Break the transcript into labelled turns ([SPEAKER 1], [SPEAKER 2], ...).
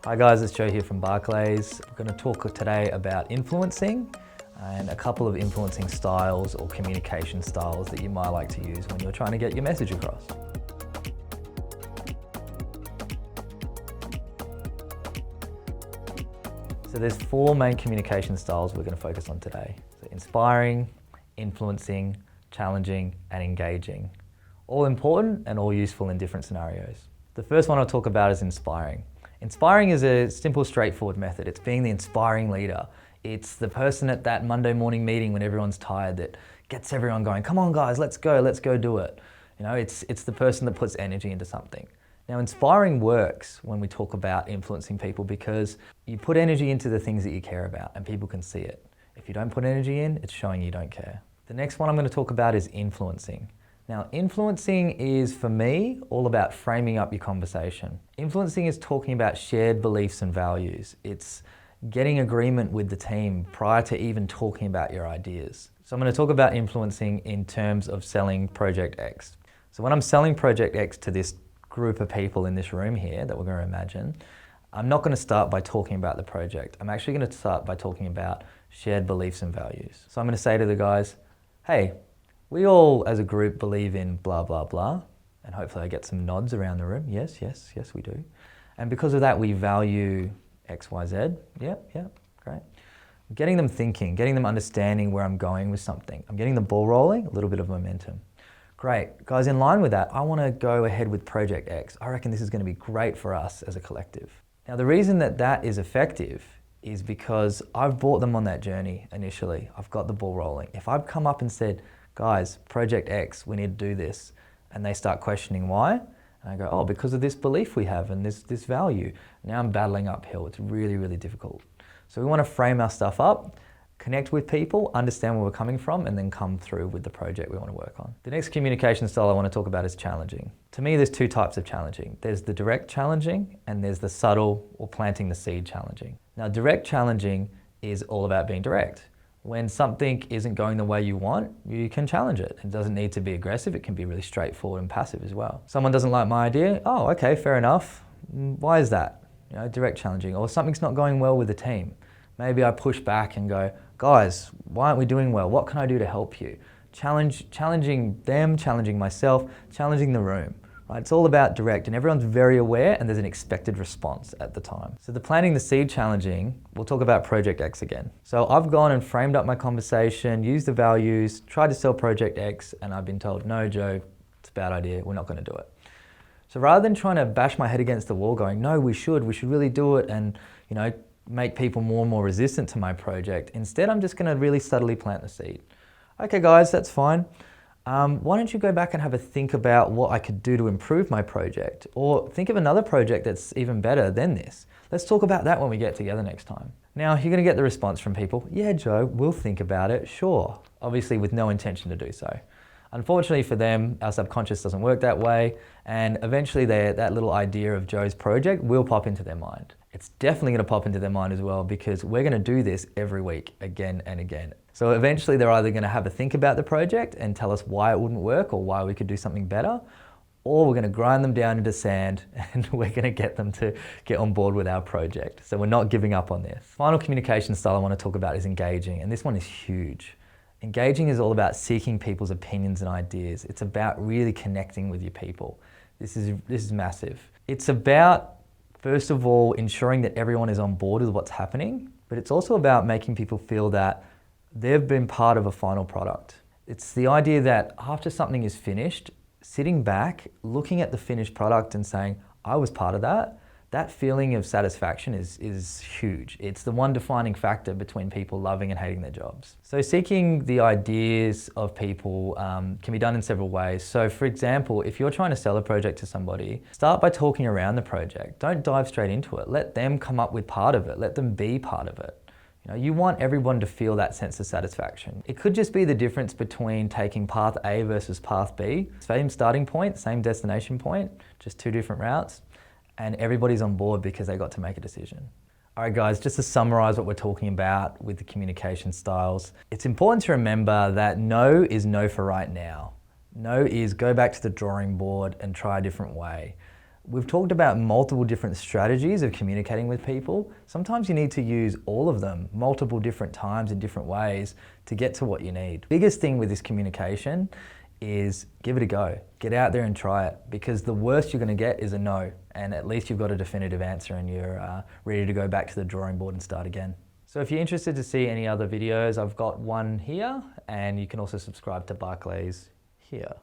[SPEAKER 1] Hi guys, it's Joe here from Barclayss. I'm going to talk today about influencing and a couple of influencing styles or communication styles that you might like to use when you're trying to get your message across. So there's four main communication styles we're going to focus on today. So inspiring, influencing, challenging, and engaging. All important and all useful in different scenarios. The first one I'll talk about is inspiring. Inspiring is a simple, straightforward method. It's being the inspiring leader. It's the person at that Monday morning meeting when everyone's tired that gets everyone going, come on guys, let's go do it. You know, it's the person that puts energy into something. Now, inspiring works when we talk about influencing people because you put energy into the things that you care about and people can see it. If you don't put energy in, it's showing you don't care. The next one I'm going to talk about is influencing. Now, influencing is, for me, all about framing up your conversation. Influencing is talking about shared beliefs and values. It's getting agreement with the team prior to even talking about your ideas. So I'm going to talk about influencing in terms of selling Project X. So when I'm selling Project X to this group of people in this room here that we're going to imagine, I'm not going to start by talking about the project. I'm actually going to start by talking about shared beliefs and values. So I'm going to say to the guys, hey, we all as a group believe in blah, blah, blah. And hopefully I get some nods around the room. Yes, we do. And because of that, we value X, Y, Z. Yep, great. Getting them thinking, getting them understanding where I'm going with something. I'm getting the ball rolling, a little bit of momentum. Great. Guys, in line with that, I want to go ahead with Project X. I reckon this is going to be great for us as a collective. Now, the reason that that is effective is because I've brought them on that journey initially. I've got the ball rolling. If I've come up and said, guys, Project X, we need to do this, and they start questioning why, and I go, oh, because of this belief we have and this value. Now I'm battling uphill. It's really, really difficult. So we want to frame our stuff up, connect with people, understand where we're coming from, and then come through with the project we want to work on. The next communication style I want to talk about is challenging. To me, there's two types of challenging. There's the direct challenging, and there's the subtle or planting the seed challenging. Now, direct challenging is all about being direct. When something isn't going the way you want, you can challenge it. It doesn't need to be aggressive. It can be really straightforward and passive as well. Someone doesn't like my idea. Oh, okay, fair enough. Why is that? You know, direct challenging. Or something's not going well with the team. Maybe I push back and go, guys, why aren't we doing well? What can I do to help you? Challenging them, challenging myself, challenging the room. Right? It's all about direct, and everyone's very aware, and there's an expected response at the time. So the planting the seed challenging, we'll talk about Project X again. So I've gone and framed up my conversation, used the values, tried to sell Project X, and I've been told, no, Joe, it's a bad idea, we're not going to do it. So rather than trying to bash my head against the wall going, no, we should really do it, and you know, make people more and more resistant to my project, instead I'm just going to really subtly plant the seed. Okay guys, that's fine. Why don't you go back and have a think about what I could do to improve my project? Or think of another project that's even better than this. Let's talk about that when we get together next time. Now, you're going to get the response from people, yeah, Joe, we'll think about it, sure. Obviously with no intention to do so. Unfortunately for them, our subconscious doesn't work that way, and eventually that little idea of Joe's project will pop into their mind. It's definitely going to pop into their mind as well because we're going to do this every week, again and again. So eventually they're either going to have a think about the project and tell us why it wouldn't work or why we could do something better, or we're going to grind them down into sand and we're going to get them to get on board with our project. So we're not giving up on this. Final communication style I want to talk about is engaging, and this one is huge. Engaging is all about seeking people's opinions and ideas. It's about really connecting with your people. This is massive. It's about, first of all, ensuring that everyone is on board with what's happening, but it's also about making people feel that they've been part of a final product. It's the idea that after something is finished, sitting back, looking at the finished product and saying, I was part of that, that feeling of satisfaction is huge. It's the one defining factor between people loving and hating their jobs. So seeking the ideas of people can be done in several ways. So for example, if you're trying to sell a project to somebody, start by talking around the project. Don't dive straight into it. Let them come up with part of it. Let them be part of it. You know, you want everyone to feel that sense of satisfaction. It could just be the difference between taking path A versus path B. Same starting point, same destination point, just two different routes. And everybody's on board because they got to make a decision. All right guys, just to summarize what we're talking about with the communication styles, it's important to remember that no is no for right now. No is go back to the drawing board and try a different way. We've talked about multiple different strategies of communicating with people. Sometimes you need to use all of them multiple different times in different ways to get to what you need. Biggest thing with this communication is give it a go. Get out there and try it, because the worst you're going to get is a no, and at least you've got a definitive answer and you're ready to go back to the drawing board and start again. So if you're interested to see any other videos, I've got one here, and you can also subscribe to Barclayss here.